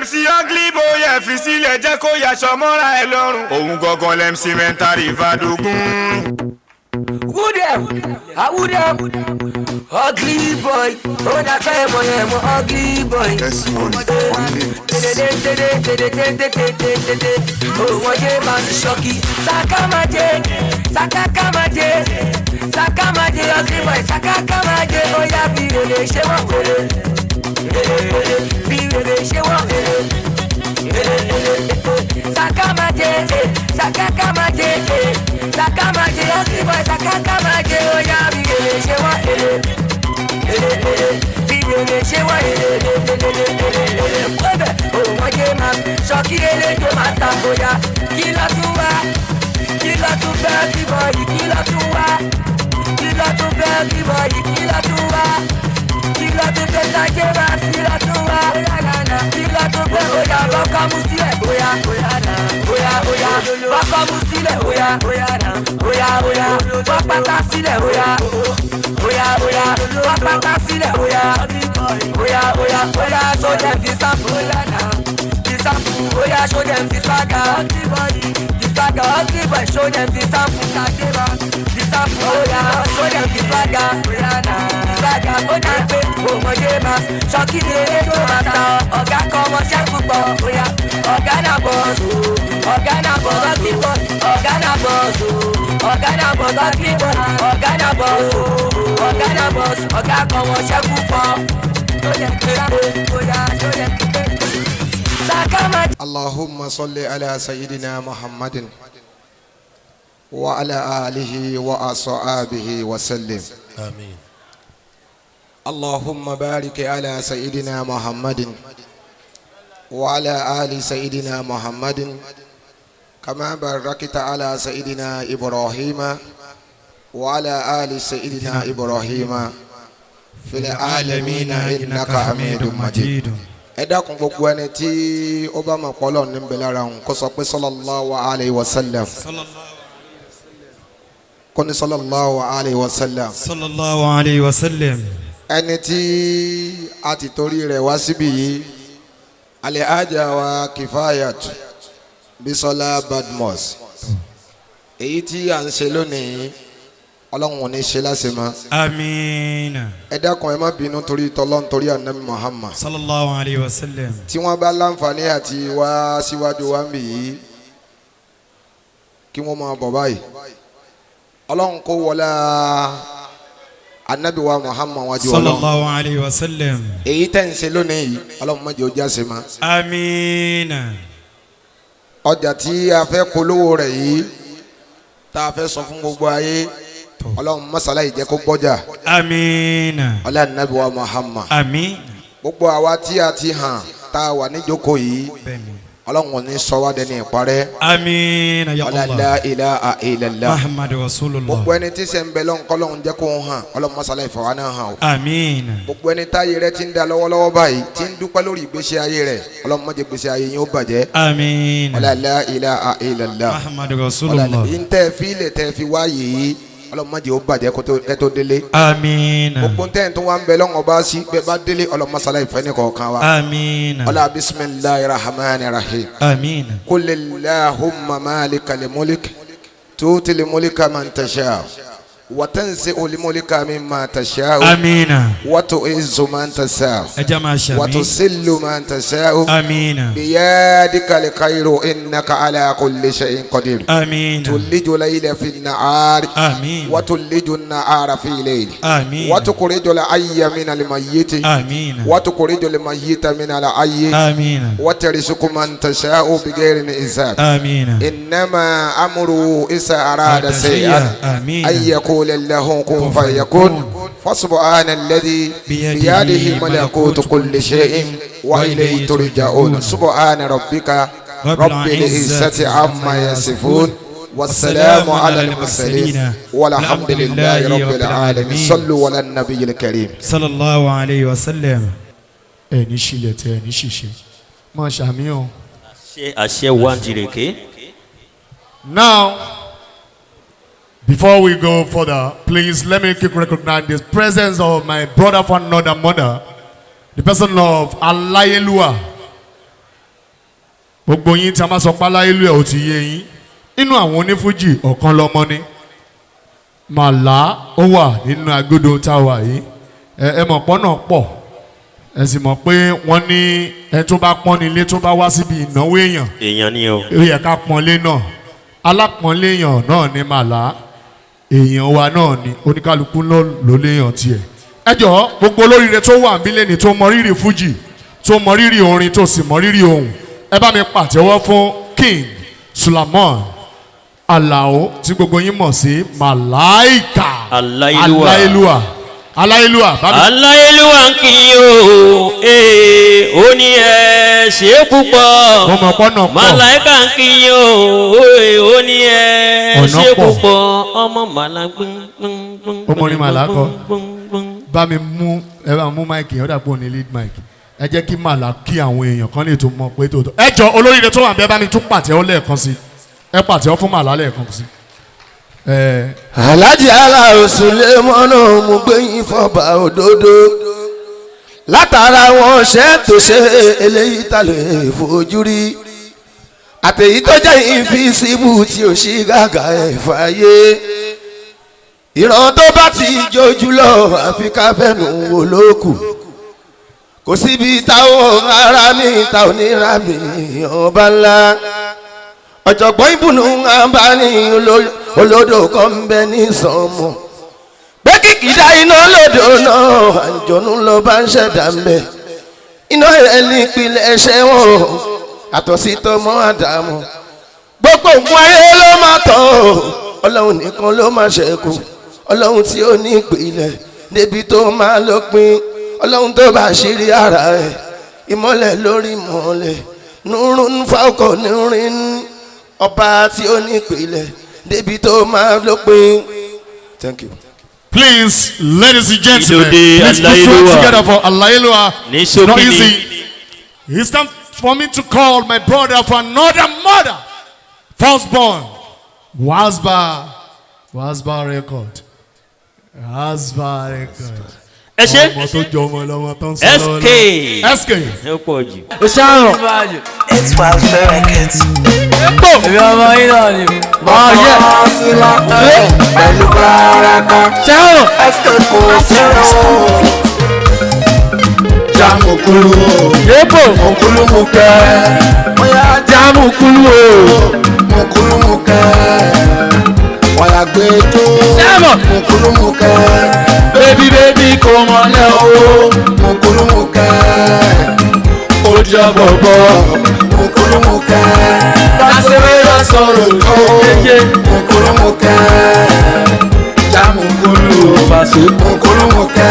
MC Ugly Boy ẹ fi sílẹ̀ jẹ́ kó yaṣọ mọ́ra ẹ lọ́rùn. Òun gangan lẹ́mc mẹ́ntàrí Ìfàdógún. Who them? Who them? Ugly Boy. Oh, that's why I'm Ugly Boy. Oh, one day man shocky. Sakamaje, Sakakamaje, Sakamaje, Ugly Boy, Sakakamaje. Oh yeah, be really shewa, be really shewa. Sakamaje, Sakakamaje, Sakamaje, Ugly Boy, Sakakamaje. Oh yeah, be really shewa, be really shewa. Oh, one day man shocky, ele mata boya. Kila tuwa, kila tu Ugly Boy, kila tuwa, kila tu Ugly Boy, kila tuwa, kila tu Jeba, kila tuwa, kila tu oya, baka musile, oya, oya, baka musile, oya, oya, baka tasile, oya, baka tasile, oya, so them fi sample, oya, show them fi saga, Ugly Boy, show them the sample, oya, show them the saga, oya, oh my gamers, shocky the mata, oga come on check football, oya, oga na boss, Ugly Boy, oga na boss, Ugly Boy, oga na boss, oga come on check football, oya, show them. اللهم صل على سيدنا محمد وعلى آله وأصحابه وسلم آمين. اللهم بارك على سيدنا محمد وعلى آل سيدنا محمد كما باركت على سيدنا إبراهيم وعلى آل سيدنا إبراهيم في العالمين إنك حميد مجيد. ẹ dákun gbogbo ẹni tí ó bá mọ̀ pé Ọlọ́run ní ń bẹ lára òun kó sọ pé sallallahu alayhi wa sallam kó ní sallallahu alayhi wa sallam. sallallahu alayhi wa sallam. ẹni tí a ti torí rẹ̀ wá síbí yìí Alhaja wa Kifayat Bisola Badmus èyí tí à ń ṣe lónìí Ọlọ́run ò ní ṣe láṣemọ́. àmín. ẹ dákun ẹ má bínú torí t'Ọlọ́run torí Ànábì Muhammad sallallahu alayhi wa sallam. tí wọ́n bá láǹfààní àti wá síwájú wa ń bì yìí kí wọ́n máa bọ̀ báyìí Ọlọ́run kó wọlá Ànábì wa Muhammad wájú Ọlọ́run sallallahu alayhi wa sallam. èyí tẹ́ ń ṣe lónìí yìí Ọlọ́run má jẹ́ ó jáse mọ́. àmín. ọjà tí a fẹ́ polówó rẹ̀ yìí tá a fẹ́ sọ fún gbogbo ayé Ọlọ́run masala yìí jẹ́ kó gbọ́jà. àmín. ọlá Ànábì wa Muhammad. àmín. gbogbo àwa tí a ti hàn tá a wà níjókòó yìí Ọlọ́run ò ní sọ wá dẹni ìparẹ́. àmín ya Allah. la ilaha illallah Muhammadu rasulullah. gbogbo ẹni tí sẹ́ ń bẹ lọ́n kọ́lọ́run jẹ́ kó hàn Ọlọ́run masala ìfọwọ́ náà hàn o. àmín. gbogbo ẹni táyé rẹ ti ń da lọ́wọ́lọ́wọ́ báyìí tí ń dúpẹ́ lórí ìgbésí ayé rẹ Ọlọ́run má jẹ́ ìgbésí ayé yín ó bàjẹ́. àmín. la ilaha illallah. Muhammadu rasulullah. yín tẹ́ fi ilẹ̀ tẹ́ fi wáyé yìí Ọlọ́run má jẹ́ ó bàjẹ́ kẹ́ tó délé. àmín. gbogbo ntẹ́ tó wá ń bẹ lọ́wọ́ bá sí bẹ́ẹ̀ bá délé Ọlọ́run masala ìfẹ́ ní kọ̀ọ̀kan wa. àmín. ọlá bisimilahi rahmani rahim. àmín. قل اللهم مالك الملك تؤتي الملك من تشاء وتنزع الملك مما تشاء آمين. وتعز من تشاء أجمع وتذل من تشاء آمين. بيدك الخير إنك على كل شيء قدير. آمين. تولج الليل في النهار آمين. وتولج النهار في الليل. آمين. وتخرج الحي من الميت. آمين. وتخرج الميت من الحي. آمين. وترزق من تشاء بغير حساب. آمين. إنما أمره إذا أراد شيئا أن يقول له كن فيكون. فسبحان الذي بيده ملكوت كل شيء وإليه ترجعون. سبحان ربك رب العزة عما يصفون والسلام على المرسلين والحمد لله رب العالمين. صلوا على النبي الكريم صلى الله عليه وسلم. ẹni ṣílẹ̀ tẹ ẹni ṣiṣẹ́ máa ṣàmìyàn. àṣẹ wa jìrèké. Now, before we go further, please let me quickly recognize the presence of my brother from another mother, the person of Alayelua. gbogbo yín tí a máa sọ pálá ìlú ẹ̀ ò ti yé yín nínú àwọn onífújì ọ̀kan lọ́mọ ni màlá ó wà nínú agbódo tá a wà yìí ẹ mọ̀ pọ́n náà pọ̀ ẹ sì mọ̀ pé wọ́n ní ẹ tó bá pọ́n nílé tó bá wá síbi ìnáwó èèyàn ni o. ó yẹ ká pọ́nlé náà alápọ́nlé èèyàn náà ní màlá èèyàn wa náà ni oníkálukú ló léèyàn tiẹ̀ ẹ jọ̀ọ́ gbogbo olóríire tó wà níbílẹ̀ ni tó mọ rírì fújì tó mọ rírì orin tó sì mọ rírì ohùn ẹ bá mi pàtẹ́wọ́ fún King Suleiman Alao tí gbogbo yín mọ̀ sí Màláìkà Aláìlúwà Aláìlúwà ń kí o ó ní ẹ ṣe púpọ̀ Màláìkà ń kí o ó ní ẹ ṣe púpọ̀ ọmọ màlágbọ́n ọmọ ní màlákọ bá mi mú ẹ bá mú máìkì yẹn ó dàpọ̀ ní lead mic ẹ jẹ́ kí màlá kí àwọn èèyàn kan lè tó mọ̀ pé tó ẹ jọ olóríire tó wà ń bẹ bá mi tún pàtẹ́wọ́ lẹ́ẹ̀kan sí ẹ pàtẹ́wọ́ fún màlá lẹ́ẹ̀kan sí. Alhaji Alao Sulemanu mo gbẹ̀yìn fọba òdodo látara wọn ṣe tó ṣe eléyìí ta lè fojú rí àtẹ̀yí tó jẹ́ invisible tí ò ṣí gàgà ẹ̀ fàyè ìran tó bá ti jójú lọ àfi ká fẹ́nu wò lókù kò síbi táwọn ará mi ta ò ní ra mi ọba ńlá ọ̀jọ̀gbọ́n ìbùnú àǹbáni olódò kan ń bẹ ní sọmọ pé kìkìdá iná lòdò náà àjọ̀nú lọ bá ń ṣẹ̀dá ń bẹ iná ẹ̀ ní ìpìlẹ̀ ẹ̀ṣẹ̀ wọn àtọ̀ sí tọmọ àdàmú gbogbo nǹkan ayé ló máa tọ̀ ọlọ́run nìkan ló máa ṣẹ́kù ọlọ́run tí ó ní ìpìlẹ̀ débi tó máa lópin ọlọ́run tó bá ṣírí ara ẹ̀ ìmọ́lẹ̀ lórí ìmọ́lẹ̀ nùrún fáwọkọ̀ nùrín ọba tí ó ní ìpìlẹ̀ débi tó máa lópin. Thank you. Please, ladies and gentlemen, please put hands together for Aláìlúwà. It's not easy. It's time for me to call my brother for another mother. Firstborn, Wasba record. Wasba record. ẹ ṣe SK ẹ pọ̀ jù. o ṣàrùn. it's wild for records. èmi ọmọ yín náà ni. ọ̀yẹ́ sílá pẹ̀lú baraka. ṣàrùn. SK kò sẹ́rọ̀. jamu kulu. yéèpò. mokulu mukẹ́. bóyá jamu kulu o. mokulu mukẹ́. wàyà gbé tó. sẹ́mọ̀. mokulu mukẹ́. Baby kò mọ̀lẹ́ o. Mukulumuke ó jẹ́ bọ̀bọ̀. Mukulumuke kásìrì lọ sọ̀rọ̀ tó. Mukulumuke jamukulu paṣọ. Mukulumuke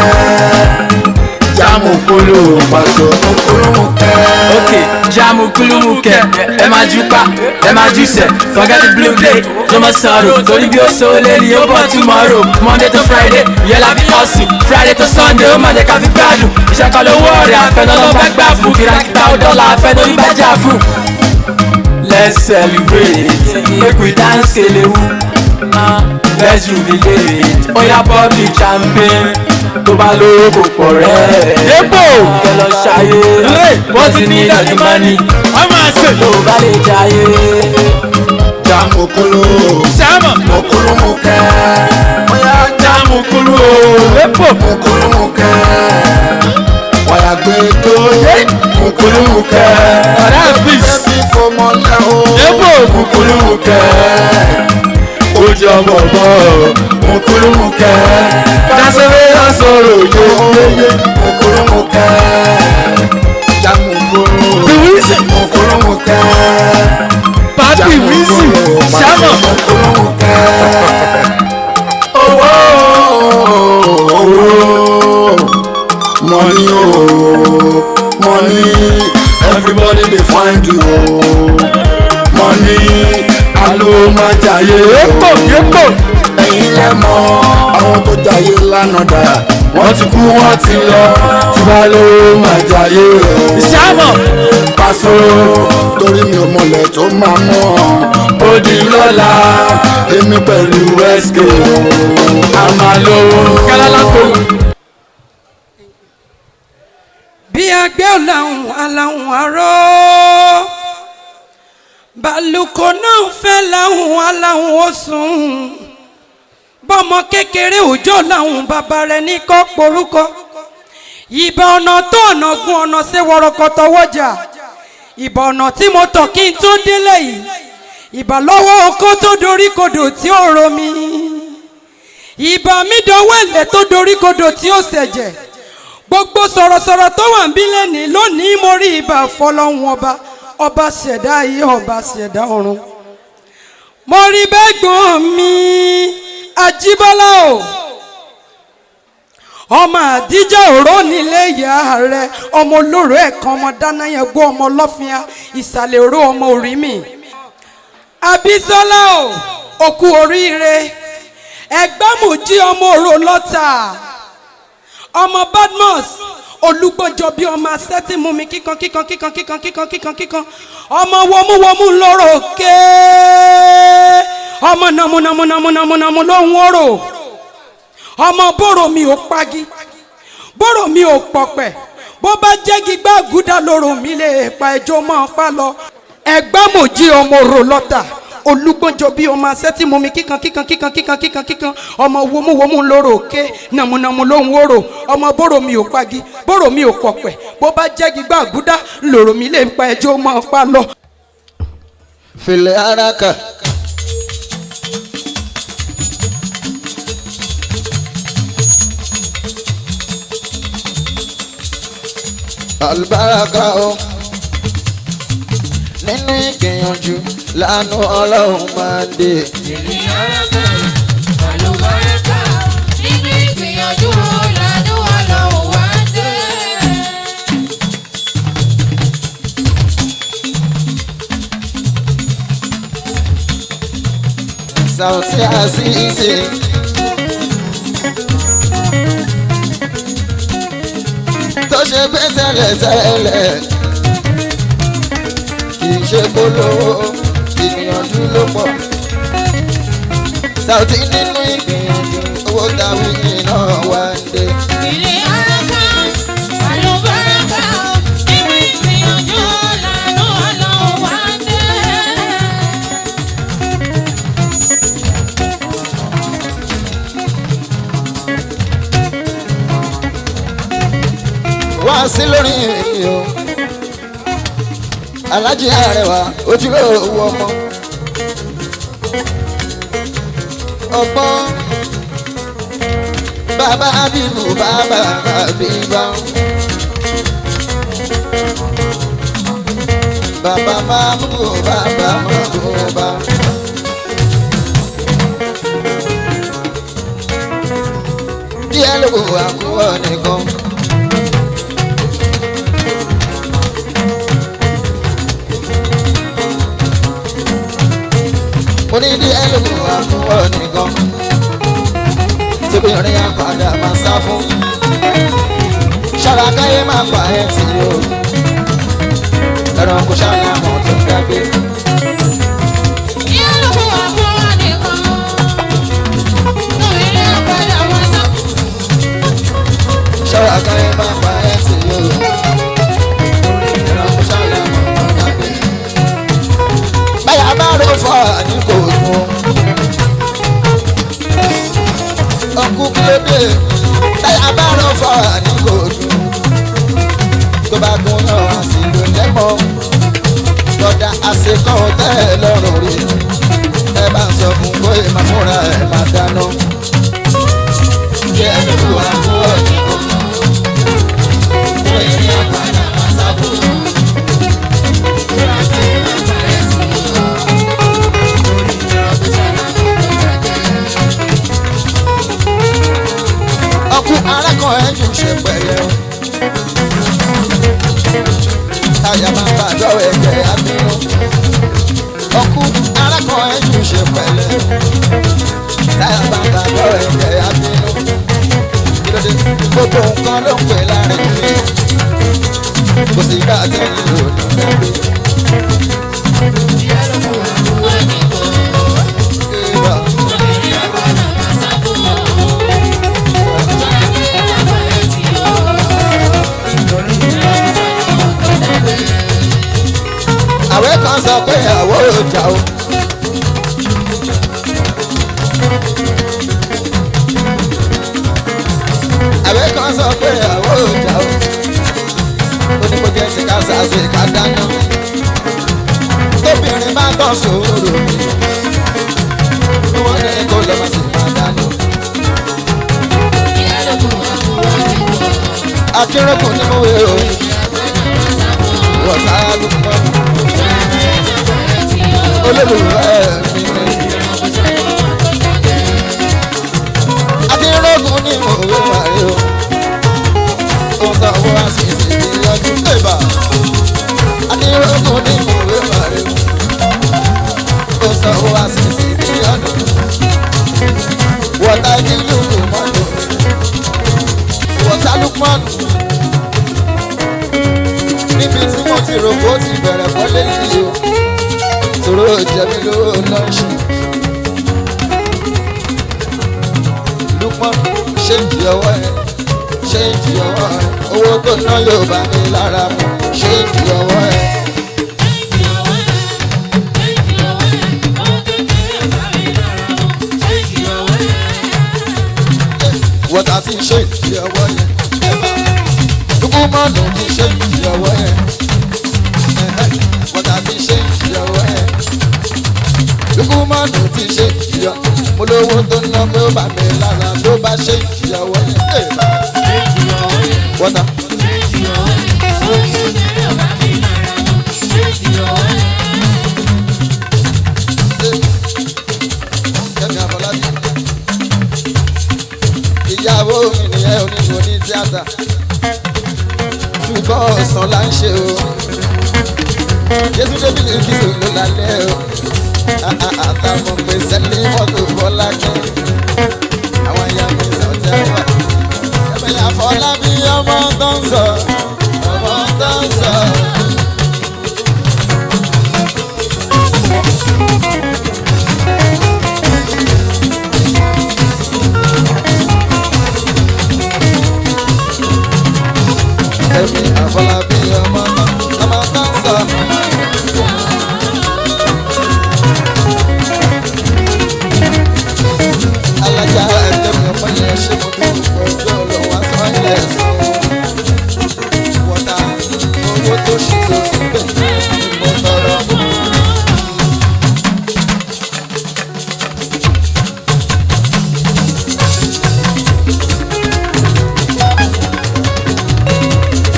jamukulu paṣọ. Mukulumuke. Ok jamukuluke ẹ máa jupa ẹ máa jùsẹ̀ forget the blue day ló máa sọ̀rọ̀ torí bí ó so lé ní ó bọ̀ tomorrow Monday to Friday yẹ la fi hustle Friday to Sunday ó máa jẹ́ ká fi gbádùn iṣẹ́ kan lówó ọ̀rẹ́ àfẹ́nà ló bá gbà fún kìràkìtà ó dọ́là àfẹ́nà ó bá jà fún. Let's celebrate make we dance kelewu let's jubilate oya public champagne tó bá lówó kò pọ̀ rẹ̀. Dépò kẹlọ ṣayé wọ́n ti ní ìdájú mání wọ́n máa ṣe tó bá lè jayé. Jamukulu Sama Mukulumuke oya jamukulu Dépò Mukulumuke wàyà gbé tó Mukulumuke ọ̀rẹ́ bíi kò mọ̀ lẹ́hó. Dépò Mukulumuke ó jẹ́ bọ̀bọ̀. Mukulumuke kásìrì lọ sọ̀rọ̀ yóò. Mukulumuke jamukulu. Mukulumuke papi wisi sama. Mukulumuke owó money money everybody dey find you money alo ma jayé. Yépo ẹ̀yin lẹ mọ̀ àwọn tó jayé lánàá dà wọ́n ti kú wọ́n ti lọ tí bá ló ma jayé o. ìṣàmọ̀ Paso torí mi ò mọ̀lẹ̀ tó máa mọ̀ ó di lọ́la èmi pẹ̀lú SK a máa lówó. kálálàkó. bí agbẹ́ ọ̀làhùn aláhùn arọ́ àlùkò náà fẹ́ láhùn aláhùn ó sùn bọ́mọ kékeré òjò láhùn bàbá rẹ̀ ní kọ́ porúkọ ìbà ọ̀nà tó ọ̀nà gun ọ̀nà ṣe wọ̀rọ̀kọ̀tọ̀ wọ́jà ìbà ọ̀nà tí mo tọ̀ kí n tó délé yìí ìbà lọ́wọ́ okó tó dorí kodò tí ó romi ìbà mi dọwọ́ ẹ̀lẹ́ tó dorí kodò tí ó ṣẹ̀jẹ̀ gbogbo sọ̀rọ̀sọ̀rọ̀ tó wà ń bí lẹ́nìí lónìí mo rí ìbà fọlọ́hún ọba ṣẹ̀dá ayé ọba ṣẹ̀dá ọ̀run mo rí bẹ́gbọ́n mi Ajíbọ́lá o ọmọ àdíjà òró nílé ìyá rẹ ọmọ olóró ẹ̀kan ọmọ dáná yẹn gbọ́ ọmọ ọlọ́fíà ìsàlẹ̀ òró ọmọ orí mi Abísọ́lá o òkú oríire Ẹgbàmójì ọmọ òró lọ́tà ọmọ Badmus olùgbọ́njọ bí ọmọ asẹ́tì mú mi kíkan ọmọ wọmúwọmú lọ́rọ̀ òkè ọmọ nàmúnàmúnàmúnàmú lóhùn ọ̀rọ̀ ọmọ bọ́rọ̀ mi ò pagi bọ́rọ̀ mi ò pọ̀pẹ̀ bó bá jẹ́gi gbàgúdà lọ́rọ̀ mi lè pa ẹjọ́ mọ́ pa lọ Ẹgbàmójì ọmọ òrò lọ́tà olùgbọ́njọ bí ọmọ asẹ́tì mú mi kíkan ọmọ wọmúwọmú lọ́rọ̀ òkè nàmúnàmú lóhùn ọ̀rọ̀ ọmọ bọ́rọ̀ mi ò pagi bọ́rọ̀ mi ò pọ̀pẹ̀ bó bá jẹ́gi gbàgúdà lọ́rọ̀ mi lè pa ẹjọ́ mọ́ pa lọ. fìlẹ̀ araka. Albaraka o nínú ìgbìyànjú lánú Ọlọ́run máa ń dé. Albaraka nínú ìgbìyànjú lánú Ọlọ́run máa ń dé. Sauti Azizi tó ṣe pé tẹ́lẹ̀tẹ́lẹ̀ kì í ṣe polówó ìgbìyànjú ló pọ̀. Sauti nínú ìgbìyànjú owó tàwí iná wá ń dé. Albaraka nínú ìgbìyànjú lánú Ọlọ́run máa ń dé. Wá sí lórí mi o Alájí Arẹwà ojúlówó ọmọ ọgbọ́n bàbá Abibu bàbá Abiba bàbá Mamudu bàbá Mamuba díẹ̀ ló wà kúrò nìkan. Mo ní díẹ̀ ló wà kúrò nìkan tí obìnrin àpàdà máa sá fún ṣọ́ra káyé máa pa ẹ̀ tì í o ẹ̀rọ kò ṣàlàmọ́ tó dágbé. Ṣọ́ra káyé máa pa ẹ̀ tì í o ẹ̀rọ kò ṣàlàmọ́ tó dágbé. Báyà bá rò fọ́ ní kò dùn ọkùn kílódé táyà bá rò fọ́ ní kò dùn tó bá gún yàn á sì lò lẹ́mọ́ lọ́dà àṣekọ́ tẹ́ lọ́rùn rí ẹ bá sọ fún bóyá máa múra ẹ máa dáná kí ẹ lè wá fún ọ̀dí kò bóyá ní àpàdà máa sá fún un. Ọkùn arákùn ẹ̀jú ṣe pẹ̀lẹ́ o. Táyà máa bá àjọ ẹ̀jẹ̀ abínú. Ọkùn arákùn ẹ̀jú ṣe pẹ̀lẹ́ o. Táyà máa bá àjọ ẹ̀jẹ̀ abínú. Kílódé gbogbo nǹkan ló ń pè láàrin mi. Kò sí ká tẹ̀lé lòdì dágbé. àwé kan sọ pé àwọ̀ ọjà o. àwé kan sọ pé àwọ̀ ọjà o. ó ní kó jẹ́ ti ká sàṣe ká dáná. tóbìnrin bá tọ̀ sòrò mi wọ́n ní kó lọ́mọ sí máa dáná. akérèkùn ní mo wé o. wọ́tá ló pọ̀ olólùfẹ́ mi. akérèkùn ní mo wé wàrí o. ó sọ wọ́n àṣìṣe ìyọjú pébà. akérèkùn ní mo wé wàrí o. ó sọ wọ́n àṣìṣe ìyọjú. wọ́tá ní lùlù mọ́tò. wọ́tá ló pọ̀ níbi tí mo ti rò bó ti bẹ̀rẹ̀ kọ́lé yìí o. tòró jẹ̀mí ló lọ́ọ̀ṣì. Lukman ṣé ń jí ọwọ́ ẹ̀ ṣé ń jí ọwọ́ ẹ̀ owó tó ná yóò bá mi lára mu ṣé ń jí ọwọ́ ẹ̀. wọ́tà ti ṣe ń jí ọwọ́ yẹn. Lukman ló ti ṣe ń jí ọwọ́ yẹn. wọ́tà ti ṣe ń jí ọwọ́ yẹn. Lukman ló ti ṣe ń jí ọwọ́ yẹn. mo lówó tó ná pé ó bá mi lára ló bá ṣe ń jí ọwọ́ yẹn. wọ́tà. Kẹ́mi Àfọlábí ìyàwó mi nìyẹn oníṣòwò ní tíátà ṣùgbọ́n ọ̀sán là ń ṣe o. Jésù débi ní kí ló lálẹ́ o. àtàwọn pé sẹ́lẹ̀ mọ́tò bọ́lá kẹ́ àwọn ìyá mi sọ̀tì àgbà. Kẹ́mi Àfọlábí ọmọ tó ń sọ ọmọ tó ń sọ. Kẹ́mi Àfọlábí ọmọ tó ń sọ. alájà ẹ̀dẹ́mi ọmọ yẹn ṣe mo dúró ojú ọ̀rọ̀ wá sọ yẹn sọ. wọ́tà owó tó ṣe tó síbẹ̀ mo tọrọ.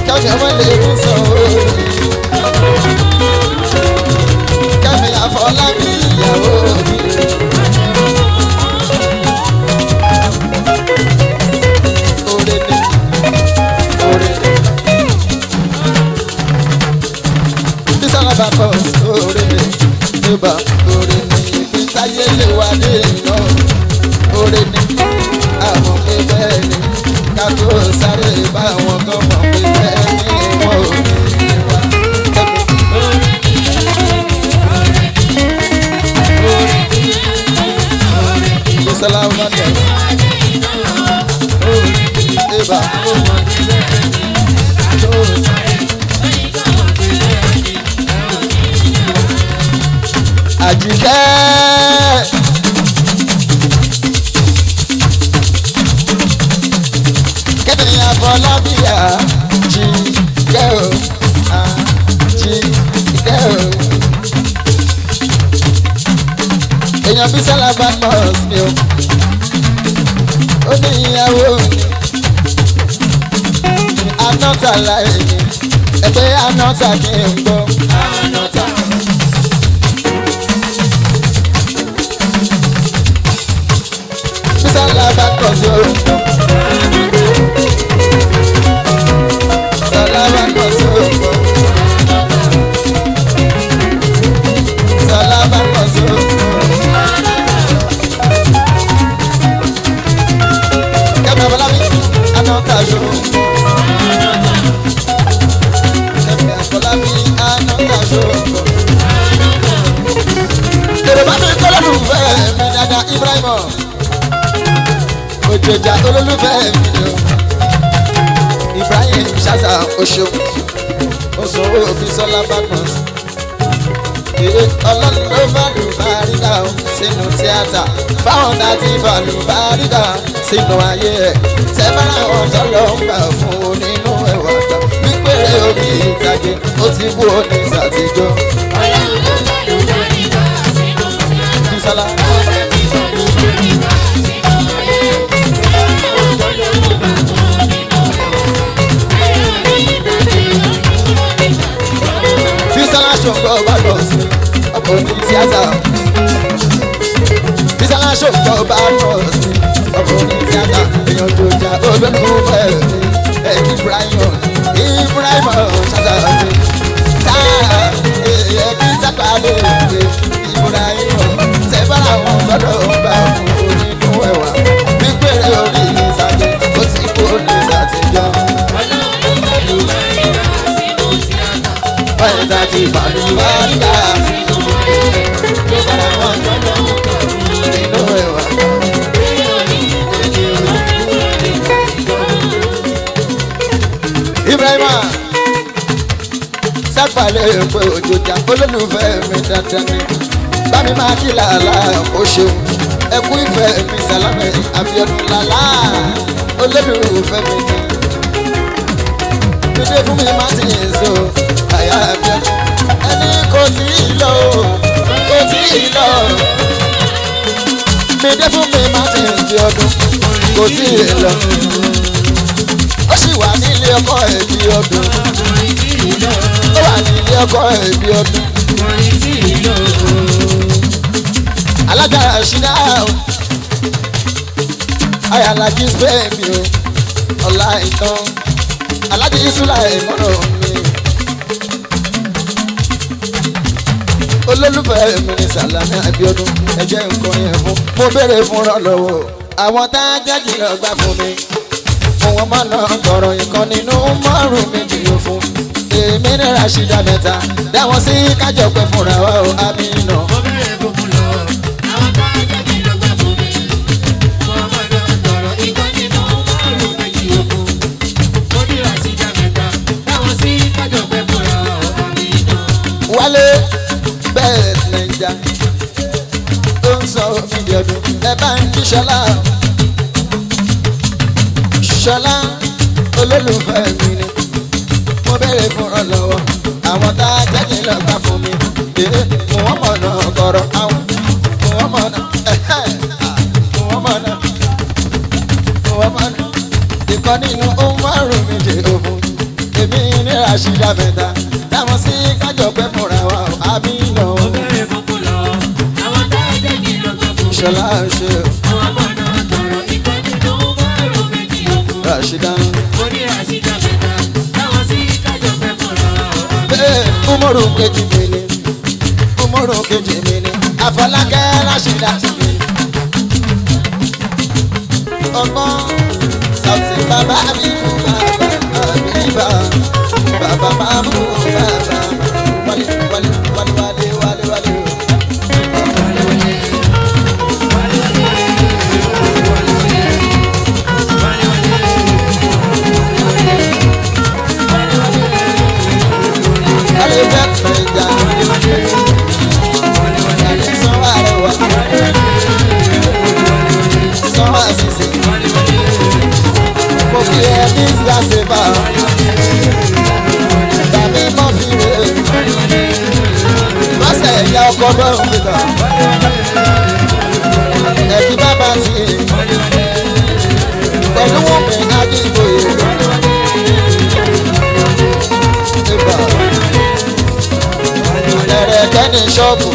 Kẹ́mi ọmọ lè mú sọ orí. Kẹ́mi Àfọlábí ìyàwó mi. Oore ni oore ni. Bísọ̀lá bá kọ́ oore ni. Yorùbá oore ni. Ibi táyé lè wá dé iná. Oore ni. Àwọn pé bẹ́ẹ̀ ni. Ká tó sáré bá àwọn tó mọ̀ pé bẹ́ẹ̀ ni wọ́n ò ní wá. Bísọ̀lá bá kọ́ Eba Àjíkẹ́ Kẹ́mi Àfọlábí Àjíkẹ́ o Àjíkẹ́ o èèyàn Bísọ́lá bá mọ̀ sí o ó ní ìyàwó mi anọ́tà láì ní ẹgbẹ́ anọ́tà kí n gbọ́ anọ́tà. Bísọ́lá bá kọ̀ sí orúkọ Bísọ́lá bá kọ̀ sí orúkọ Bísọ́lá bá kọ̀ sí orúkọ. Kẹ́mi Àfọlábí anọ́tà ṣòro. Kẹ́mi Àfọlábí anọ́tà ṣòro. Yorùbá mi kọ́ lólùfẹ́ mi dada Ibrahim òjòjà olólùfẹ́ mi ni o Ibrahim ṣáṣà oṣù oṣù Bísọ́lá Badmus ọlọ́run ló fàlùbáríkà o sínú tíátà fáwọn láti fàlùbáríkà sínú ayé ẹ̀ tẹ́bára wọn tọ́lọ́ ń gbà fún un nínú ẹ̀wà gbà wípéré orí ìtàgé ó ti kú òní sàtijọ́. Ọlọ́run ló fàlùbáríkà sínú tíátà. Bísọ́lá. Bísọ́lá ṣòǹgbọ́ bá lọ sí ọkọ̀ ní tíátà. Bísọ́lá ṣòǹgbọ́ bá lọ sí ọkọ̀ ní tíátà. Èèyàn tó jà olólùfẹ́ mi ẹ̀kí Ibrahim ṣàtà mi. Táà ẹ̀kí sápàlẹ̀ mi Ibrahim tẹ́bára wọn gbọ́dọ̀ gbà fún onínú ẹ̀wà. Gbígbére orí ìsàlẹ̀ ó ti kú ní sàtijọ́. Ọlọ́run ló fàlùbáríkà sínú tíátà. Báyìí tá ti fàlùbáríkà Sínú ayé tẹ́bára wọn tọ́lọ́ ń gbà fún un nínú ẹ̀wà. Ibrahima sápàlẹ̀ pé òjòjà olólùfẹ́ mi dandan ni bámi máa kí làálà ó ṣeun ẹkú ìfẹ́ mi sàlámẹ̀ àbíọ́dún làálà olólùfẹ́ mi ni dídé fún mi má ti yẹn so àyà àbíọ́dún ẹni kò tí ì lọ kò tí ì lọ dídé fún mi má ti yẹn di ọdún kò tí ì lọ ó sì wà nílé ọkọ ẹbí ọdún ó wà nílé ọkọ ẹbí ọdún alágbára ṣídá ayálájí spain mi o ọ̀la ìtàn alájí ìṣúlá ìmọ̀ràn mi olólùfẹ́ mi ní Sàlámì Abíọ́dún ẹ̀jẹ̀ nǹkan yẹn fún mo béèrè fún rànlọ́wọ́ àwọn tá a jẹ́ jìnnà gbà fún mi wọn máa ná tọrọ nǹkan nínú márùn méjì yóò fún èmi ní Rashida mẹ́ta dáwọn sí kájọ pé fúnra wa ò Amina. Wálé bẹ́ẹ̀ Nàìjà ó ń sọ fìdí ọdún ẹ bá ń kí Ṣọlá. Ṣọlá olólùfẹ́ mi ni mo béèrè fún ọlọ́wọ́ àwọn tá a jẹ́jẹ́ lọ gbà fún mi mo wọ́n mọ̀ náà kọ̀rọ̀ àwọn mo wọ́n mọ̀ náà mo wọ́n mọ̀ náà mo wọ́n mọ̀ náà ìkan nínú ohun márùn mi jẹ òfun èmi ní Rashida mẹ́ta táwọn sí kájọ pẹ́ fúnra wa Amina. Mo béèrè fún kúlọ̀ àwọn tá a jẹ́jẹ́ lọ gbà fún mi. Ṣọlá ṣe Àwọn mọ̀ náà tọrọ ìkan nínú márùn méjì yóò fún. Rashida. Mo ní Rashida mẹ́ta táwọn sí kájọ pẹ́ fúnra wa. Umaru kejì mi ni Umaru kejì mi ni Afọlákẹ́ Rashida ti mi ni ọgbọ́n Sauty bàbá mi mú bàbá mi bá bàbá máa mú bàbá wálé wálé wálé wálé wálé wálé. Wálé bẹ́ẹ̀ pẹ̀jà wálé sanwó àrẹwà sanwó àṣìṣe mo fi ẹ ní ìgbàsẹ̀bà tàbí mọ́ fi rè lọ́sẹ̀ ẹ̀yà ọkọ̀ bọ́ọ̀rù fìtà ẹ̀kí bàbá ti pẹ̀lú wọn mi Ajíbóyè ìgbà ẹ̀rẹ̀ kẹ́ni ṣọ́ọ̀bù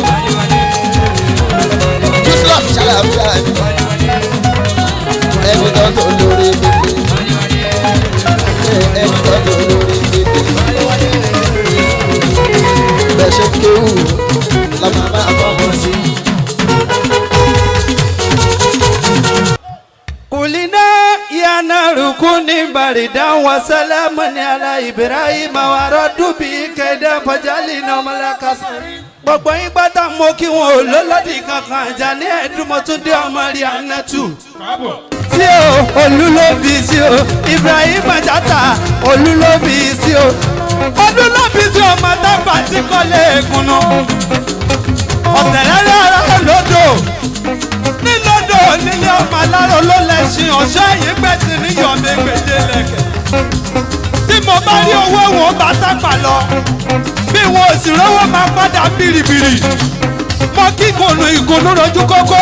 Yusuf ṣàlàfíà ẹni tó tó lórí pípé ẹni tó tó lórí pípé bẹ́ẹ̀ ṣe kéwù lọ́mọ bá bọ́ sí. Kulina ya naru kuni barida wa salamun ala Ibrahim wa radubi keda fajali no malakas. Gbogbo yín pátá mo kí wọn ò lólódì kankan Àjàní Ẹ̀dùnmọ̀túndé ọmọ rí Anatu. Sí o olúlóbi sí o Ibrahim Ajata olúlóbi sí o olúlóbi sí ọmọ tábà tí kò lè kùnú. ọ̀tẹ̀rẹ́rẹ́ ara lódò nílòdò nílé ọmọ aláró ló lẹ́sìn ọ̀ṣọ́ yìí gbẹ̀sìn níyọ̀mí gbèdélẹ̀kẹ̀ tí mo bá rí owó wọn bá sápà lọ bí wọn ò sì rówó máa padà bìrìbìrì mo kí ìkùnú rojú kókó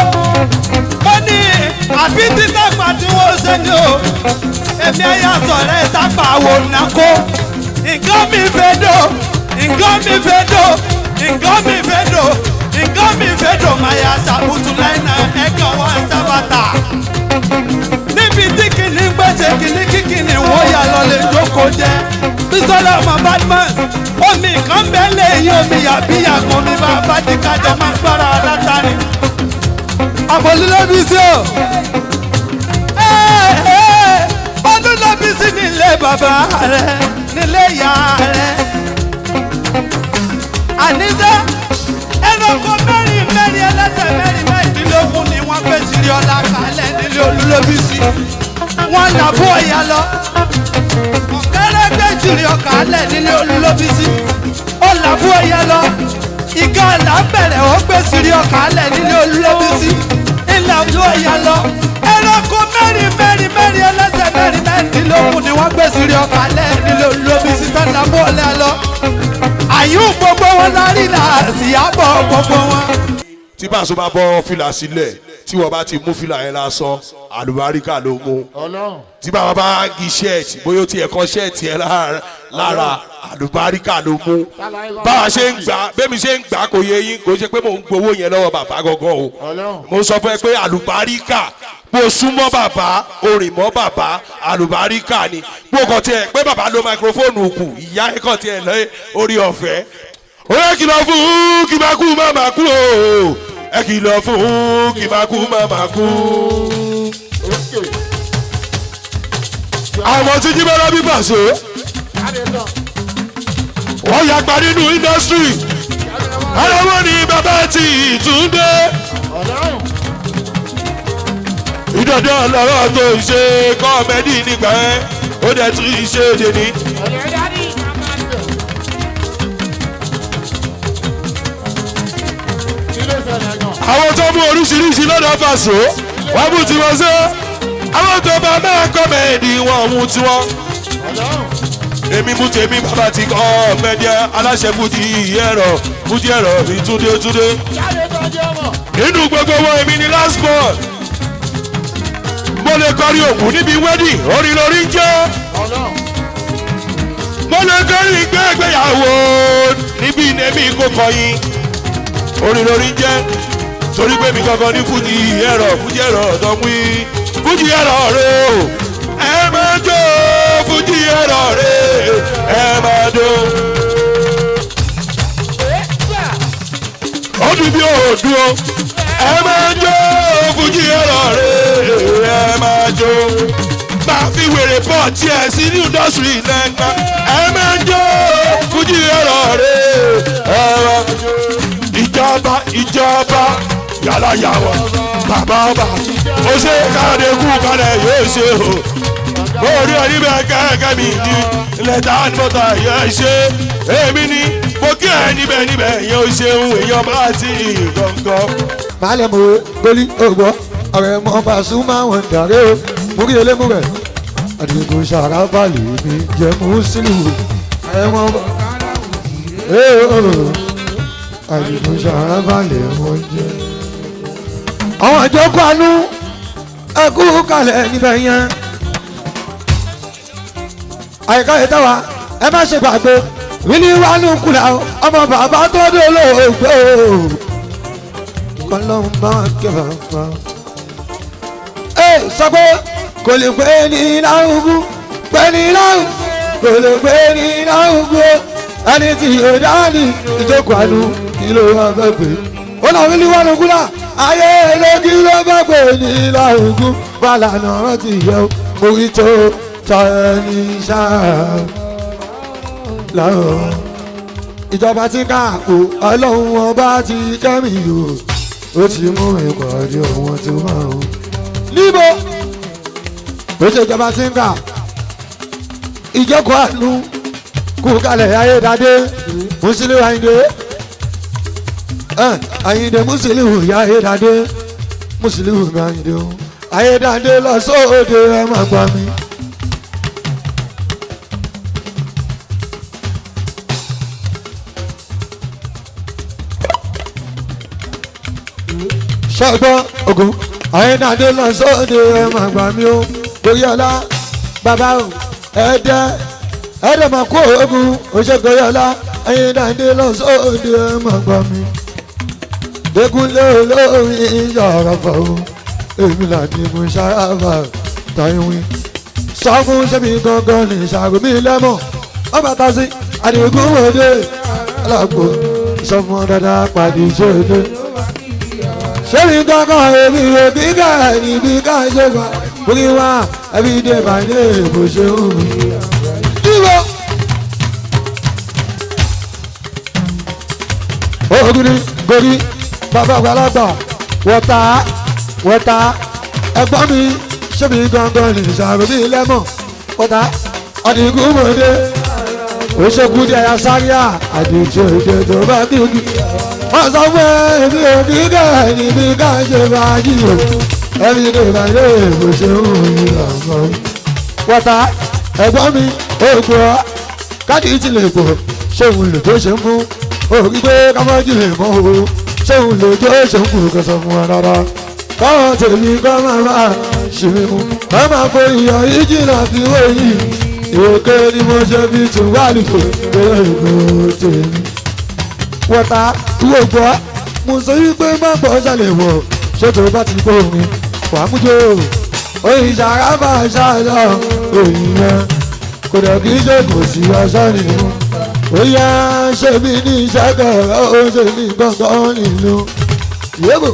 mo ní àbí títàpá tí wọ́n ṣe ni o èmi ẹ̀yà sọ̀rọ̀ ẹ̀ sápà wò nàkó nǹkan mi fẹ́ dò nǹkan mi fẹ́ dò nǹkan mi fẹ́ dò nǹkan mi fẹ́ dò máa yà sàbùtù láìna ẹ̀kan wọn sábàtà níbi tí kìíní gbèsè kìíní kíkìíní wọ́n yà lọ lè jókòó jẹ́ bísọ́lá ọmọ badmus omi kan bẹ́ẹ̀ lè yí omi yàbíyà kan mi bá bá ti kájọ máa gbára látàrí àbọ̀lélẹ́bí sí o ọdún lẹ́bí sí nílé bàbá rẹ nílé ìyá rẹ àníṣe ẹranko mẹ́rin mẹ́rin ẹlẹ́sẹ̀ mẹ́rin mẹ́rìndínlógún ni wọ́n gbé sírí ọlá kalẹ̀ nílé olúlóbí sí wọ́n làbọ̀ ọ̀yà lọ ọ̀kẹ́rẹ́ gbé sírí ọkà alẹ̀ nílé olúlóbí sí ó làbọ̀ ọ̀yà lọ ìka àlà bẹ̀rẹ̀ ó gbé sírí ọkà alẹ̀ nílé olúlóbí sí ìlàbọ̀ ọ̀yà lọ ẹranko mẹ́rin mẹ́rin mẹ́rin ẹlẹ́sẹ̀ mẹ́rin mẹ́rìndínlógún ni wọ́n gbé sírí ọkà alẹ̀ nílé olúlóbí sí tó làbọ̀ ọ̀yà lọ àyùn gbogbo wọn lárí làásìyàbọ̀ gbogbo wọn. tí báṣọ bá bọ́ fìlà sílẹ̀ tí wọ́n bá ti mú fìlà yẹn lásán àlùbáríkà ló mú tí bàbá bá gi ṣẹ́ẹ̀tì bóyá ó ti ẹ̀kọ́ ṣẹ́ẹ̀tì ẹ̀ lára àlùbáríkà ló mú báwa ṣe ń gbà bẹ́ẹ̀ mi ṣe ń gbà kò yẹ yín kò ṣe pé mò ń gbowó yẹn lọ́wọ́ bàbá gangan o mo sọ fún ẹ pé àlùbáríkà bó súnmọ́ bàbá orìn mọ́ bàbá àlùbáríkà ni bó kàn tiẹ̀ pé bàbá lo máikrófóònù kù ìyá ẹ̀ kàn tiẹ̀ lọ orí ọ̀fẹ́ ó yẹ kìlọ̀ fún kí máa kú má máa kú o ẹ kìlọ̀ fún kí máa kú má máa kú. àwọn tí jí bẹ́rẹ̀ bí pàṣẹ wọ́n yàgbá nínú indọ́sítírì aláwọ̀ ni bàbá ti Túndé ìdọ̀dọ̀ lọ́rọ̀ tó ń ṣe kọ́mẹ́dì nígbà ẹ́ ó dẹ̀ tún ṣe èdè ní. àwọn tó mú oríṣiríṣi lọ́dọ̀ fàṣọ wọ́n mú tiwọn ṣe àwọn tó bá máa kọ́mẹ́dì wọn mú tiwọn. èmi mú tèmi bàbá ti kọ́ mẹ́díà aláṣẹ fújì ẹ̀rọ mi Túndé. nínú gbogbo wọn èmi ni last born mo lè kọrin òkú níbi wedding orin lórí jẹ́ mo lè kọrin ìgbéyàwó níbi ìnẹ́mí kò kọyin orin lórí jẹ́ torí pé mi gangan ní fújì ẹ̀rọ tó ń wí fújì ẹ̀rọ rẹ o ẹ máa jó fújì ẹ̀rọ rẹ ẹ máa jó. ó dùn bí òòdù o ẹ máa jó fújì ẹ̀rọ rẹ ẹ máa jó máa fi wèrè pọ̀ tiẹ̀ sí ní indọ́sírì lẹ́gbàá ẹ máa jó fújì ẹ̀rọ rẹ ẹ máa jó. ìjọba yàrá yàwọ̀ bàbá ọba ó ṣe káàdé kú kálẹ̀ yóò ṣe o mo rí ọ níbẹ̀ kẹ́kẹ́ mi ní lẹ́tà ní mọ́tà yẹn ṣe èmi ni mo kí ẹ níbẹ̀ yẹn ó ṣeun èèyàn bá ti gbọ̀ngàn. Màálẹ̀ mo gbólí ògbọ́ ọ̀rẹ́ mọ́ Pasuma wọn dàrẹ́ o mo rí elémú rẹ̀ àdìgbò sàrà balẹ̀ mi jẹ́ mùsùlùmí ọ̀rẹ́ mọ́ àdìgbò sàrà balẹ̀ wọn jẹ́. àwọn àjọkọ̀ àánú ẹkú kalẹ̀ níbẹ̀ yẹn àyíká yìí táwa ẹ má ṣe gbàgbé wíní wánú kùlà ọmọ bàbá tó dé olóògbé o kọlọ́hún bá kẹfà pa. ẹ sọ pé kò lè pé ní láwùjọ pé ní láwùjọ kò lè pé ní láwùjọ ẹni tí yóò dání ìjókòó àánú kí ló wá fẹ́ pé ó náà wíní wánú kùlà ayé lókì ló fẹ́ pé ní láwùjọ bàlànà rántí yẹ orí tó tọ́ni sáà láwọn ìjọba tí ká kó ọlọ́run ọba ti kẹ́mi o ó ti mú ìpàdé ohun tó máa ń níbo ó ṣe ìjọba tí ń kà ìjókòó àánú kú kalẹ̀ ayédáadé Musiliu Ayinde Àyìndé Mùsùlùmí ìyá Ayédáadé Mùsùlùmí mi Àyìndé o Ayédáadé lọ sóde ẹ má gbà mí. Ṣọ́gbọ́n ogun Ayédáadé lọ sóde ẹ má gbà mí o Goriola bàbá o ẹ̀ẹ́dẹ̀ máa kó ogun oṣù Goriola Ayédáadé lọ sóde ẹ má gbà mí. Dékúnlé olórin ìyàrá fà o èmi làdí mo ṣàràfà táyìnwín sọ fún sẹ́mi gangan ní ìṣàròmí lẹ́mọ̀ ọba tásí àdìgún òde alágbó sọ fún dáadáa pàdé ìṣòde. Sẹ́mi gangan èmi òbí ká níbi ká ṣe fà orí wa ẹbí dé bàdé bó ṣe ń wù. Ogun ni gorí bàbá àgbàlagbà wọ́tá ẹ̀gbọ́n mi ṣẹ́bi gangan ní ìṣàròmí lẹ́mọ̀ wọ́tá àdìgún òde òṣèkú di ẹ̀yà sáríà àdìjọ èdè tó bá dìgì wọ́n sọ fún ẹ̀mí òbí ká níbi ká ṣe fàájì o ẹ̀mí ní ìbàdí èbò ṣe ń wù ní ọ̀gbọ́n wọ́tá ẹ̀gbọ́n mi òògùn ọ́ káàdì ìtìlẹ̀ pọ̀ ṣéun lè tó ṣe ń fún òkú pé kámọ́jì lè mọ́ o ṣéun lè tó ṣe ń kú kẹsàn fún wa rárá káwọn tèmi kọ́ máa ṣì mí mú kọ́ máa fọ ìyọ̀ ìjìnlá fi wé yìí ìwòkè ni mo ṣe fi tún wà lùkò lórí ìbò tèmi. Wọ́tá ìwò gbọ́ mo sọ wípé má gbọ́ ṣàlẹ̀ wọ̀ ṣètò bá ti kó mi wàá mú jò oyin ṣàrábà ṣàlọ́ òyìn yẹn kò dẹ̀ kí ṣe kò sí ọṣọ́ nínú òyà ṣe mí ní ìṣẹ́kẹ̀ ó ṣe ní gbọ̀ngàn nínú yébò.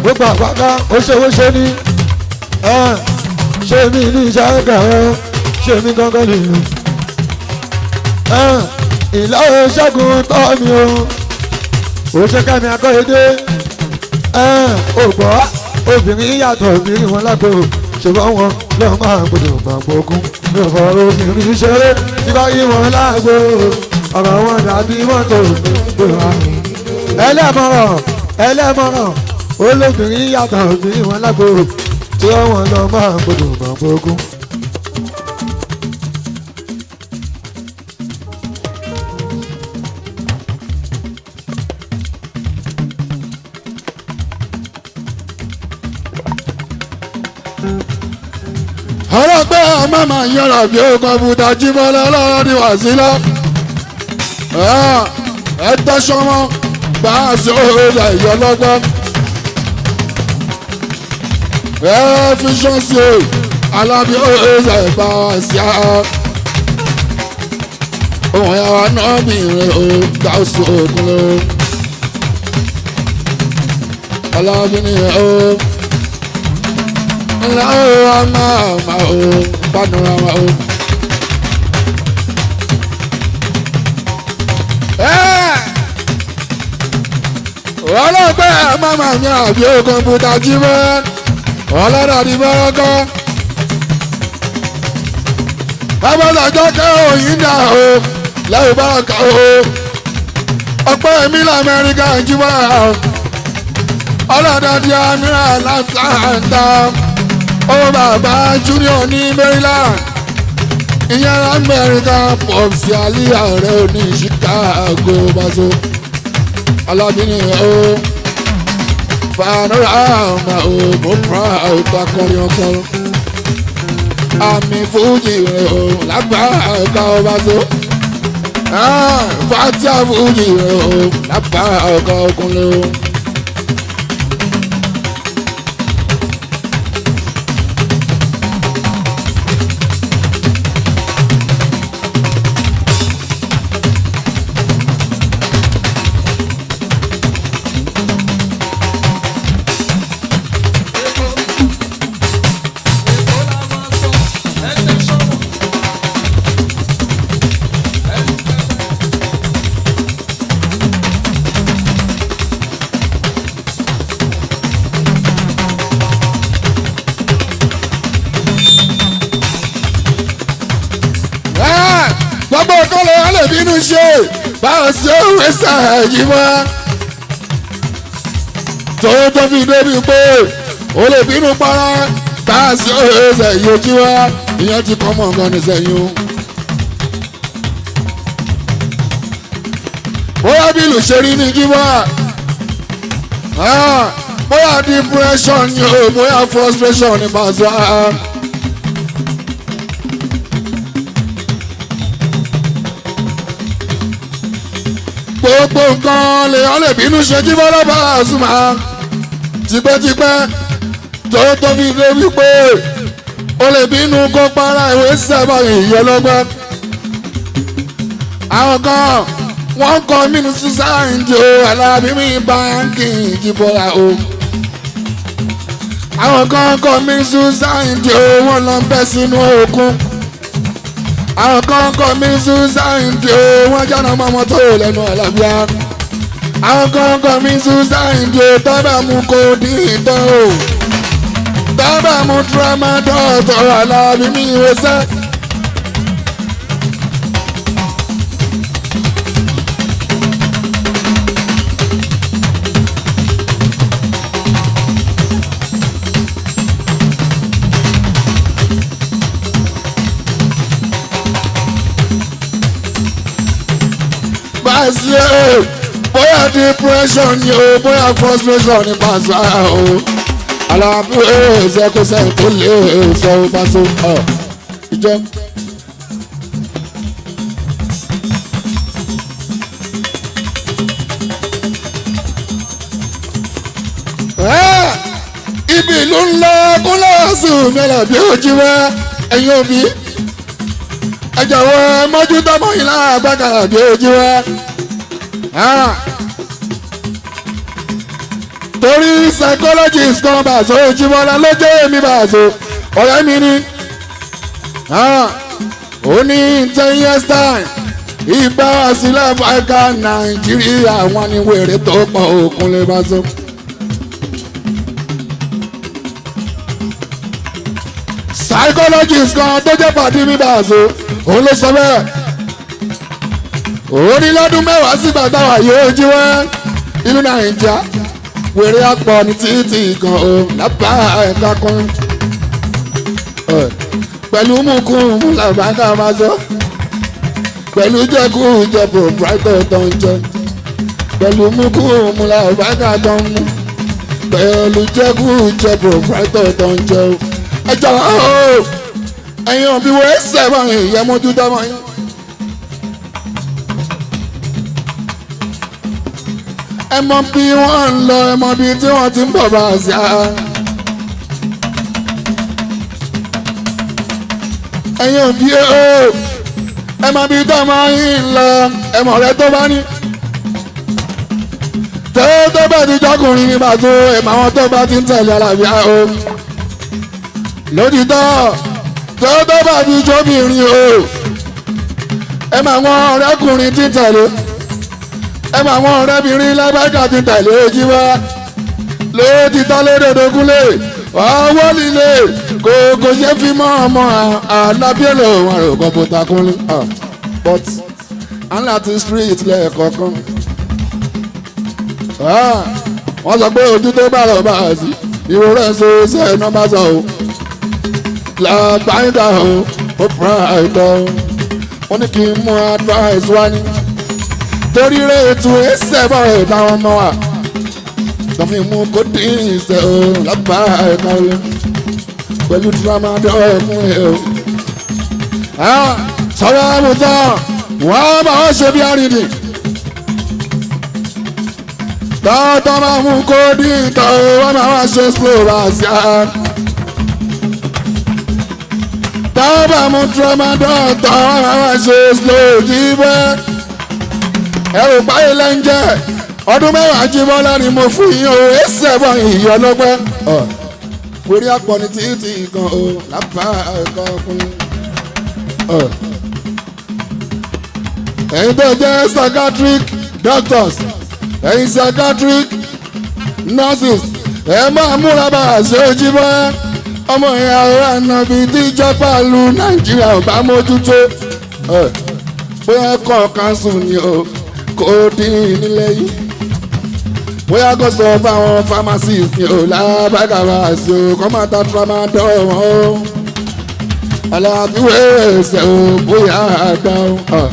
Gbogbo àpáká ó ṣe ní ṣe mí ní ìṣẹ́kẹ̀ ṣe mí gbọ̀ngàn nínú ìlọ́wọ́ ṣẹ́gun tọ́ mi o ó ṣe kẹ́mi akọ́yédé ògbọ́ obìnrin yàtọ̀ obìnrin wọn lágbo ṣùgbọ́n wọn lọ́ọ́ máa gbọdọ̀ gbàgbọ́ ogun ní ọ̀fọ̀ obìnrin ṣeré nígbà yí wọn lágbo ọ̀rọ̀ wọn dàbí mọ́tò gbòòrò ẹlẹ́mọ̀ràn olóbìnrin yàtọ̀ obìnrin wọn lágbo tí wọn lọ́ọ́ máa gbọdọ̀ gbàgbọ́ ogun. ọlọ́gbẹ́ ọmọ máa ń yọ̀rọ̀ bí ó kọ́ fún Tajímọ́lá ọlọ́run ní Wàsílà ẹ tẹ́sọ́mọ́ bá a ṣe òòlà ìyọlọ́gbọ́n ẹ fi ṣọ́ọ̀ṣì alábí òòlà ìbá wa sí a ohun ẹ̀wà náà mìíràn ó gbà oṣù ògùn lọ alábí nìyẹn ó. Ama o panorama o. Ọlọ́gbẹ́ mama mi àbí ogun buta jímọ́ ọlọ́dà ní mọ́rọ́kọ́. Abọ́sàjọ́ kẹ́ òyìn dà o lẹ́yìn báràkà o. Ọpẹ́ mi l'Amẹ́ríkà jímọ́ ọlọ́dà di amíra l'Atlanta. Ó bàbá Junior ní Maryland ìyẹn Amẹ́ríkà pọ̀pùsì àlíyà rẹ̀ ò ní Chicago bazo alábìnrin ó panorama ó mo proud akọrin ọkọ àmì fújì rẹ̀ ó lágbàáká ó bazo fatia fújì rẹ̀ ó lágbàáká ọkùnrin ó. báwo sí òwe sàájì wá tó fi débi pé o lè bínú para báwo sí òwe sàájì ojú wá ìyẹn ti kọ́ mọ̀ nǹkan ní sẹ́yìn o. bóyá bí ìlú ṣe rí ní jíwá bóyá depression ni o bóyá frustration ni pàṣẹ. gbogbo nǹkan lèèyàn lè bínú ṣe jí bọ́lá bá a súnmọ́ tipẹ́tipẹ́ tó fi dé wípé o lè bínú kó para ìwé sábà ìyọlọ́gbọ́n. àwọn kan wọ́n kọ́ mínú sísáǹdì o alábí mi báńkì ìjìbọ̀lá o. àwọn kan kọ́ mínú sísáǹdì o wọ́n lọ bẹ́ sínú òkun. àwọn kan kọ́ mínú sísáǹdì o wọ́n jáná mọ́mọ́ tó lẹ́nu àlàbíà. àwọn kan kọ́ mínú sísáǹdì o tọ́ba mú kó dín ìtàn o. tọ́ba mú tramadol tó alábí mi wẹ́sẹ̀. bóyá depression ni o bóyá frustration ni pàṣẹ o alábí ẹsẹkọsẹ tó lé sọ pàṣẹ ìjọ. ibi ìlú ńlá kúnlẹ̀ sùn mẹ́lẹ̀ bí ojú wá ẹ̀yin òbí ẹ jọ̀wọ́ mọ́jú tọ́mọ yìí láàgbàgàrà bí ojú wá. torí psychologist kan bàṣọ ojúmọ́lá ló jẹ́ èmi bàṣọ ọ̀rẹ́ mi ni ó ní 10 years time ìgbà sílẹ̀ fàákà nàìjíríà wọn ni wèrè tó pọ̀ òkun lè bàṣọ. psychologist kan tó jẹ́ pàdé mi bàṣọ òun ló sọ bẹ́ẹ̀. ó ní lọ́dún mẹ́wàá sígbà táwa yóò jí wá ìlú nàìjíríà wèrè àpọ̀ ní títì kan o lápá ẹ̀ka kan pẹ̀lú mùkún làbáńkà máa sọ pẹ̀lú jẹ́kù jẹ́ proprietor tó ń jẹ pẹ̀lú mùkún làbáńkà tó ń mú pẹ̀lú jẹ́kù jẹ́ proprietor tó ń jẹ ẹ jọ̀wọ́ o ẹ̀yin òbí wo ẹsẹ̀ mọ́ ìyẹn mójú dámọ́ yín. ẹ mọ bí wọ́n ń lọ ẹ mọ bí tí wọ́n ti ń bọ̀ bá a sí a. ẹ̀yin òbí o ẹ mọ bí tó máa ń lọ ẹ mọ rẹ tó bá ní. tó bá ti jọkùnrin ní bàtú ẹ mọ àwọn tó bá ti ń tẹ̀lé àlàáfíà o. lótìtọ́ tó bá ti jóbìnrin o ẹ mọ àwọn ọ̀rẹ́kùnrin tí ń tẹ̀lé ẹ máa wọn ọ̀rẹ́bìnrin lágbàgà ti tẹ̀lé ojú wá ló ti tán lédòdógúnlé ọwọ́ líle kò ṣe fi mọ́ ọmọ àlábíọ́lò wọn rò kọ́mpútà kúnlé but a ń láti street lẹ́ẹ̀kọ̀ọ̀kan wọ́n sọ pé ojú tó bá rọ̀ bá a sí ìrora ẹ̀sọ́ ṣe nọ́mbà sọ o làgbáyìndà o ó fún àìtọ́ wọ́n ní kí n mú advice wá ní. torí rẹ̀ ètò ẹsẹ̀ bọ̀ táwọn ọmọ wa tọ́fin mú kó dín ìṣẹ́ o lápá ẹ̀ka rẹ̀ pẹ̀lú tramadol ẹ̀kún ẹ̀ o. sọ̀rọ̀ àmútọ́ wọ́n bá wọ́n ṣe bí arìnrìn tọ́tọ́ máa mú kó dín ìtọ́ wọ́n máa wá ṣe slow àṣà tọ́ba mú tramadol tọ́ wọ́n máa wá ṣe slow jíbẹ́. ẹrù páyé lẹ́ńjẹ́ ọdún mẹ́wàá Jíbọ́lá ni mo fún yín o ẹsẹ̀ bọ̀ ìyọ̀ lọ́gbẹ́. wírí àpọ̀ ní títì kan o lápá ẹ̀kọ́ fún ẹ̀yin tó jẹ́ psychiatric doctors ẹ̀yin psychiatric nurses ẹ̀ máa múra bá àṣẹ Jíbọ́ ọmọ ìyá ọ̀rọ̀ ànábi tí ìjọba lu Nàìjíríà ò bá mójútó bóyá kọ́ kanṣu ni o kò dín nílẹ̀ yìí bóyá kò sọ fáwọn pharmacist ni o lábàgàbà sí o kọ́ máa ta tramadol wọn o aláàbíwé ẹsẹ̀ o bóyá àgbà o.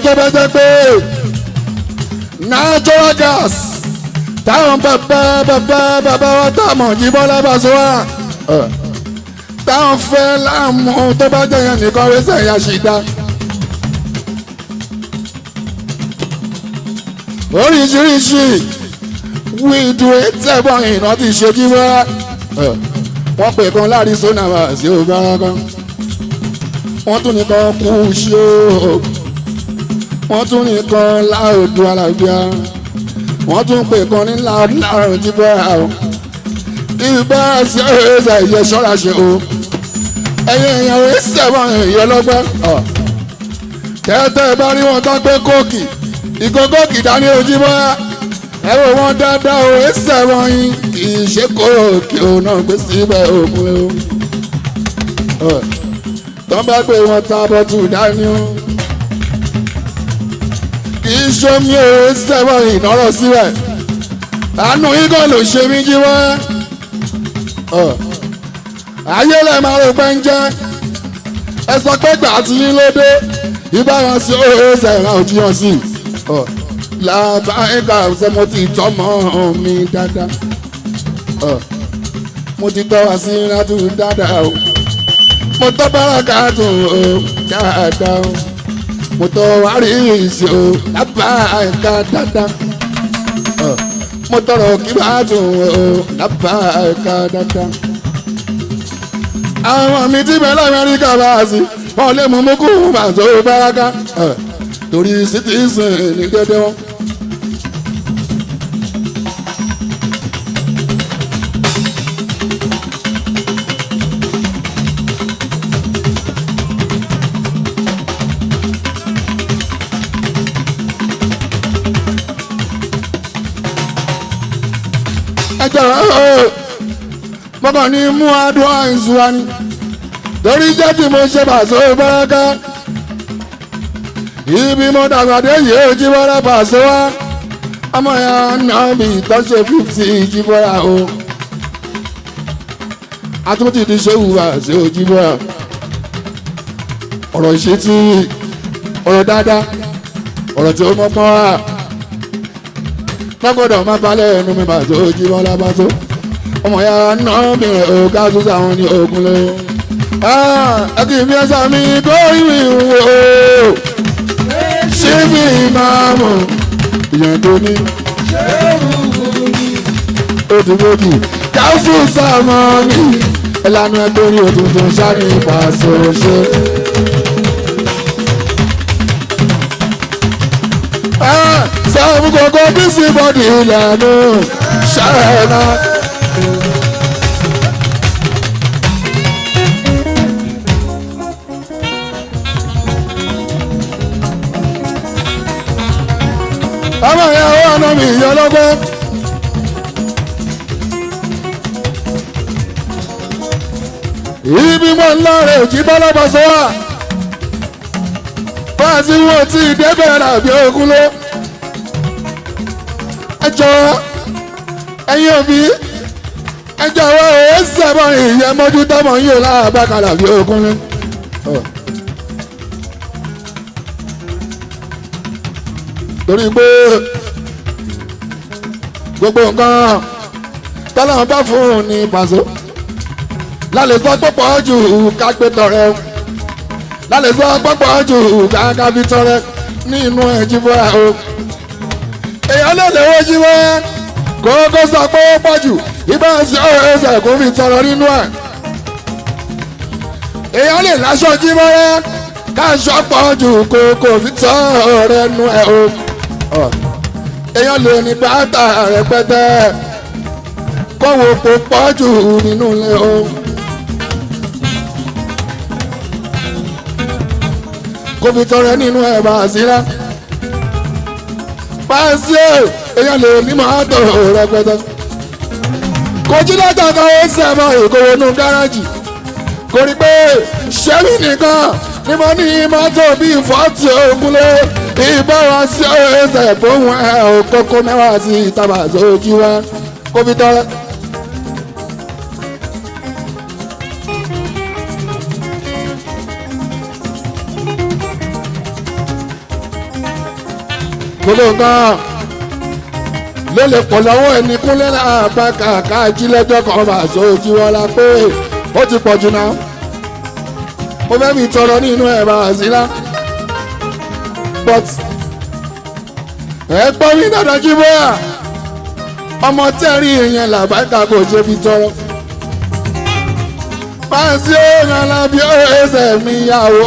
tó bá jẹ́ pé natural gas táwọn bàbá wa táwọn yìnbọn lábàṣọ wa táwọn fẹ́ láàmú tó bá jẹ́ yẹn nìkan wẹ́sẹ̀ yẹn ṣìdá. oríṣiríṣi wíìdù ètẹ̀bọ̀n ìná ti ṣe kí wọ́n pè kan láàrin sọ́nà wá sí òbára kan wọ́n tún nìkan kú ṣó wọ́n tún nìkan láòdù alábíà wọ́n tún pè kan ní láàrùn jíbọ́ àwọn ìbá sí ẹ̀ẹ́sà ìyẹ ṣọ́ra ṣe o ẹ̀yìn èèyàn ìṣẹ̀wọ̀n ìyọlọ́gbẹ́ tẹ́tẹ́ bá rí wọn tán pé kóòkì ìgò kóòkì dání ojúbọ́ ẹ̀rọ wọn dáadáa o ìṣẹ̀wọ̀n yìí kì í ṣe kóòkì o náà gbé síbẹ̀ òkun o tọ́ bá pé wọn ta bọ́tù dání o kì í ṣomi o ìṣẹ̀wọ̀n ìnárọ̀ síbẹ̀ àánú igọ̀ ló ṣe mí jí wọ́n ayé lè máa rò pé ń jẹ́ ẹ sọ pé gbà tí yín lóde ìbára sí ọ̀ẹ́sẹ̀ ìran òjìyàn sí làbáyíká ṣe mo ti tọ́mọ mi dáadáa mo ti tọ́ wá sí ìrìnàjò dáadáa o mo tọ́ báràkà tó o dáadáa o mo tọ́ wá rí ìsì o lábáyíká dáadáa mo tọrọ kí bá tó o lábáyíká dáadáa àwọn mi ti bẹ̀rẹ̀ Amẹ́ríkà bá a sí wọn lè mú mú kú bàtò báràkà torí citizen ní dédé wọn. mọ́kàn ní mú adùn àìsùn wa ni torí jẹ́ tí mo ṣe bàṣọ báràkà ibi mo dàgbà dé yìí ó jí bọ́lá bàṣọ wa ọmọ ya náà bí tọ́ṣe 50 jí bọ́lá o àtúntì ti ṣe wùwà sí ojí bọ́lá ọ̀rọ̀ ìṣètì ọ̀rọ̀ dáadáa ọ̀rọ̀ tí ó mọ́ pọ́n wá lọ́gbọ́dọ̀ má balẹ̀ ẹnu mi bàtó ojí bọ́lá bàṣọ ọmọ ya náà bẹ̀rẹ̀ ọ̀gá tó sáwọn ní ogun lọ. ẹkì mi ẹsà mi kó ìwé wo ṣé mi máa mọ̀ ìyẹn tó ní. ó ti gbógi káfù sàmọ́ ní ìlànà ẹgbẹ́ orí òtútù sáré pàṣẹ ṣe. sọ́ọ̀bù kòkó bí sí bọ́dì ìlànà ṣáà náà. ọmọ ìyàwó ọ̀nà mi ìyọlọ́gbẹ́ ibi mọ́ ńlọrọ̀ òjì bọ́lọ́bọ̀ sọ́wọ́ fáàsì wọn tí débẹ̀ ràbí ogun ló ẹjọ́ ẹ̀yin òbí ẹjọ́ wọ́n ò sẹ́bọ̀ ìyẹn mọ́jú tọ́mọ yìí láàbàkàlà bí ogun ló. torí pé gbogbo nǹkan tọ́lọ́run bá fún un ní pàṣẹ lálẹ́ sọ pọ́pọ́ jù ká gbé tọrẹ lálẹ́ sọ pọ́pọ́ jù ká fi tọrẹ ní inú ẹ̀ jíbọ́ o èèyàn lè lè wọ́n jíbọ́ kókó sọ pé ó pọ̀ jù ibà sí ọ̀rẹ́sẹ̀ kó fi tọrọ nínú ẹ̀ èèyàn lè láṣọ jíbọ́ rẹ káṣọ pọ̀ jù kókó fi tọrẹ nínú ẹ̀ o èèyàn lè ní bàtà rẹpẹtẹ kọ́wọ́ pò pọ́jù nínú ilé o. kó fi tọrẹ nínú ẹ̀bà síra. Páàsì èèyàn lè ní mọ́tò rẹpẹtẹ. kò jí lọ́tọ̀ kan ó sẹ́mọ̀ ìkòwò nù gáràjì. kò rí pé ṣẹ́mi nìkan ni mo ní mọ́tò bíi 40 ògúnlé. ìbára sí ẹsẹ̀ fóun ẹ̀ òkókó mẹ́wàá sí ìtàbà sójú wa kó fi tọrẹ. gbogbo nǹkan ló lè pọ̀ lọ́wọ́ ẹni kúnlẹ̀ àbá kàkà jí lẹ́jọ́ kan bá sójú wọn la pé ó ti pọ̀ jù náà. mo fẹ́ fi tọrọ nínú ẹ̀ bá sílá. but ẹ gbọ́ mi dáadáa jí bóyá ọmọ tẹ́rì èèyàn làbáta kò ṣe fi tọrọ. Páàsì ó ràn lábí ó ẹsẹ̀ mi yàwó.